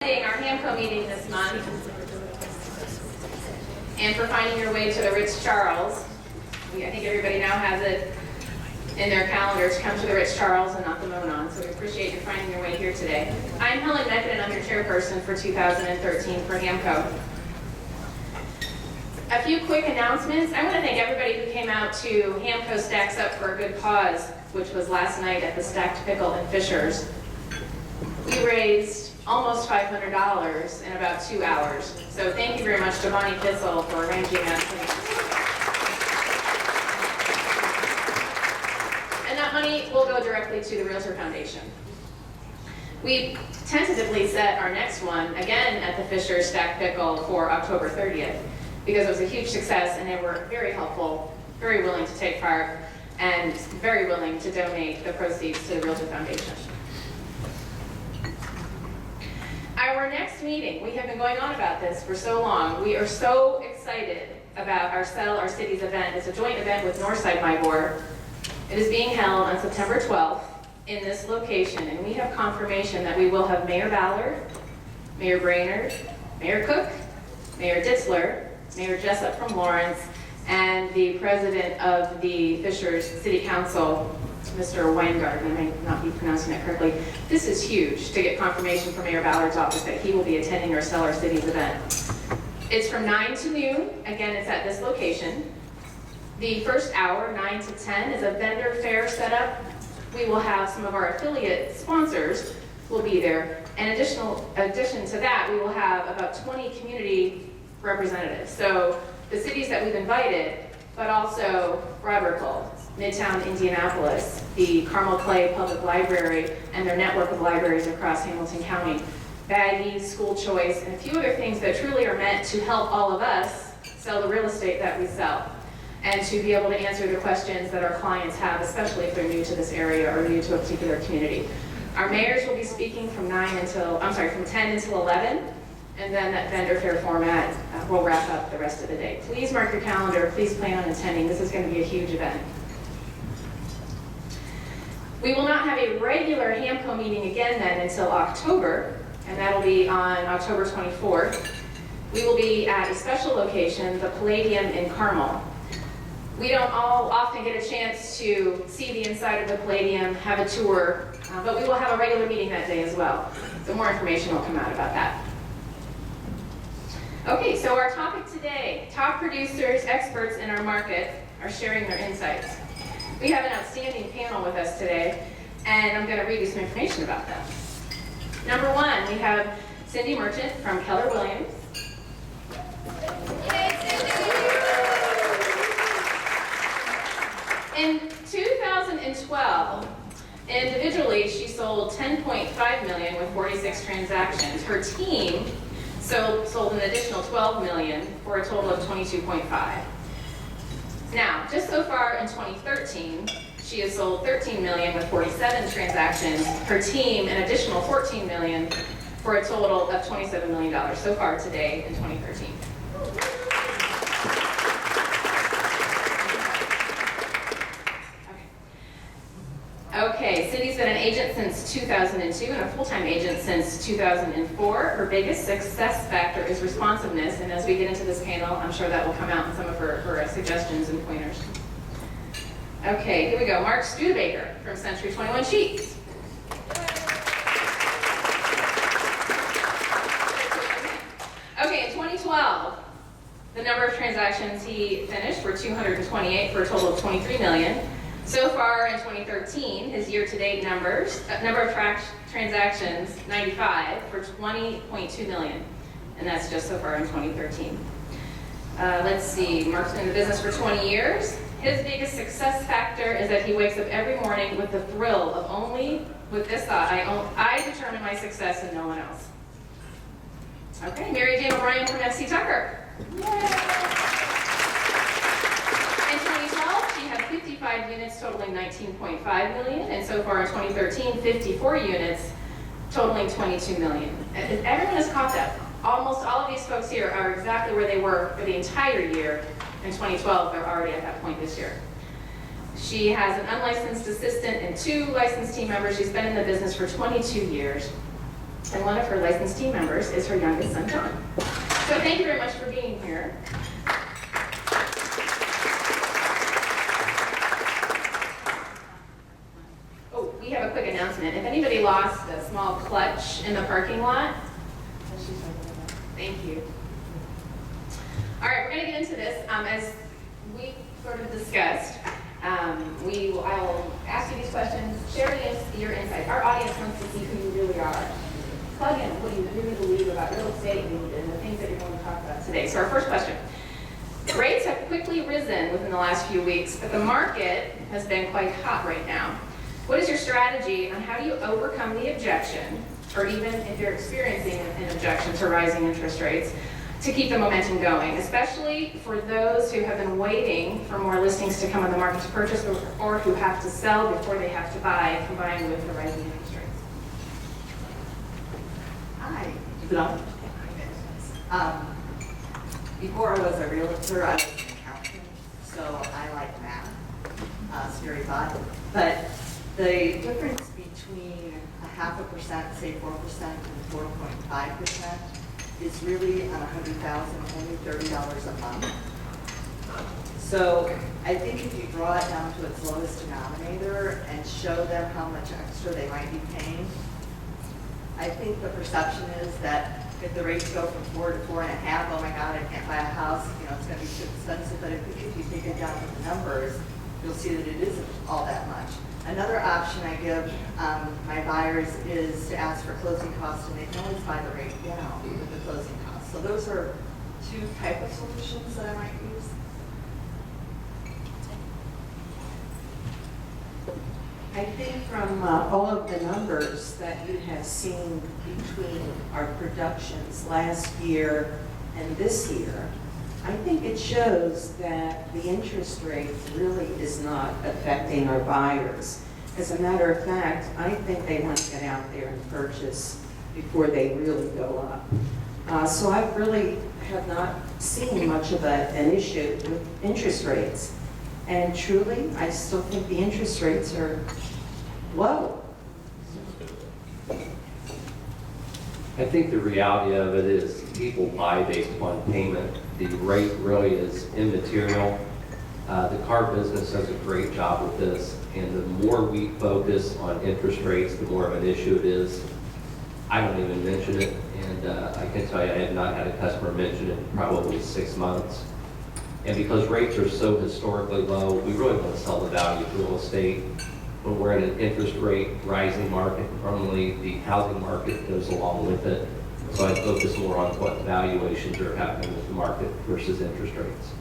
Our HAMCO meeting this month, and for finding your way to the Ritz-Charles. I think everybody now has it in their calendar to come to the Ritz-Charles and not the Monon, so we appreciate you finding your way here today. I'm Helen Beckett, and I'm your chairperson for 2013 for HAMCO. A few quick announcements. I want to thank everybody who came out to HAMCO Stacks Up for a Good Cause, which was last night at the Stacked Pickle in Fishers. We raised almost $500 in about 2 hours. So thank you very much to Bonnie Thistle for arranging that. And that money will go directly to the Realtor Foundation. We tentatively set our next one, again at the Fishers Stacked Pickle, for October 30th, because it was a huge success and they were very helpful, very willing to take part, and very willing to donate the proceeds to the Realtor Foundation. Our next meeting, we have been going on about this for so long. We are so excited about our Sell Our Cities event. It's a joint event with Northside MIBOR. It is being held on September 12th in this location, and we have confirmation that we will have Mayor Ballard, Mayor Brainerd, Mayor Cook, Mayor Ditzler, Mayor Jessup from Lawrence, and the president of the Fishers City Council, Mr. Weingarten. I might not be pronouncing that correctly. This is huge to get confirmation from Mayor Ballard's office that he will be attending our Sell Our Cities event. It's from 9 to noon. Again, it's at this location. The first hour, 9 to 10, is a vendor fair setup. We will have some of our affiliate sponsors will be there. In addition to that, we will have about 20 community representatives. So the cities that we've invited, but also Broderickville, Midtown Indianapolis, the Carmel Clay Public Library, and their network of libraries across Hamilton County, Baggy, School Choice, and a few other things that truly are meant to help all of us sell the real estate that we sell, and to be able to answer the questions that our clients have, especially if they're new to this area or new to a particular community. Our mayors will be speaking from 10 until 11, and then that vendor fair format will wrap up the rest of the day. Please mark your calendar. Please plan on attending. This is going to be a huge event. We will not have a regular HAMCO meeting again then until October, and that'll be on October 24th. We will be at a special location, the Palladium in Carmel. We don't all often get a chance to see the inside of the Palladium, have a tour, but we will have a regular meeting that day as well. So more information will come out about that. Okay, so our topic today, top producers, experts in our market are sharing their insights. We have an outstanding panel with us today, and I'm going to read you some information about them. Number one, we have Cindy Merchant from Keller Williams. In 2012, individually, she sold $10.5 million with 46 transactions. Her team sold an additional $12 million for a total of $22.5. Now, just so far in 2013, she has sold $13 million with 47 transactions. Her team an additional $14 million for a total of $27 million so far today in 2013. Okay, Cindy's been an agent since 2002 and a full-time agent since 2004. Her biggest success factor is responsiveness, and as we get into this panel, I'm sure that will come out in some of her suggestions and pointers. Okay, here we go. Mark Studebaker from Century 21 Sheets. Okay, in 2012, the number of transactions he finished were 228 for a total of $23 million. So far in 2013, his year-to-date number of transactions, 95 for $20.2 million, and that's just so far in 2013. Let's see, Mark's been in the business for 20 years. His biggest success factor is that he wakes up every morning with the thrill of only with this thought: I determine my success and no one else. Okay, Mary Jane O'Brien from FC Tucker. Yay! In 2012, she had 55 units totaling $19.5 million, and so far in 2013, 54 units totaling $22 million. Everyone has caught that. Almost all of these folks here are exactly where they were for the entire year in 2012. They're already at that point this year. She has an unlicensed assistant and 2 licensed team members. She's been in the business for 22 years. and one of her licensed team members is her youngest son, John. So thank you very much for being here. Oh, we have a quick announcement. If anybody lost a small clutch in the parking lot, thank you. All right, we're going to get into this. As we sort of discussed, I will ask you these questions, share your insights. Our audience wants to see who you really are. Plug in what you really believe about real estate and the things that you're going to talk about today. So our first question. Rates have quickly risen within the last few weeks, but the market has been quite hot right now. What is your strategy on how do you overcome the objection, or even if you're experiencing an objection to rising interest rates, to keep the momentum going, especially for those who have been waiting for more listings to come on the market to purchase or who have to sell before they have to buy, combined with the rising interest rates? Hi. Hello. Before I was a realtor, I was an accountant, so I like math. It's very fun. But the difference between 0.5%, say 4%, and 4.5% is really on 100,000, only $30 a month. So I think if you draw it down to its lowest denominator and show them how much extra they might be paying, I think the perception is that if the rates go from 4 to 4.5, oh my God, I can't buy a house, it's going to be too expensive. But I think if you take it down to the numbers, you'll see that it isn't all that much. Another option I give my buyers is to ask for closing costs, and they can always buy the rate down with the closing costs. So those are two type of solutions that I might use. I think from all of the numbers that you have seen between our productions last year and this year, I think it shows that the interest rate really is not affecting our buyers. As a matter of fact, I think they want to get out there and purchase before they really go up. So I really have not seen much of an issue with interest rates. And truly, I still think the interest rates are low. I think the reality of it is people buy based upon payment. The rate really is immaterial. The car business does a great job with this, and the more we focus on interest rates, the more of an issue it is. I don't even mention it, and I can tell you I have not had a customer mention it in probably 6 months. And because rates are so historically low, we really want to sell the value of real estate. When we're in an interest rate rising market, normally the housing market goes along with it. So I focus more on what valuations are happening with the market versus interest rates.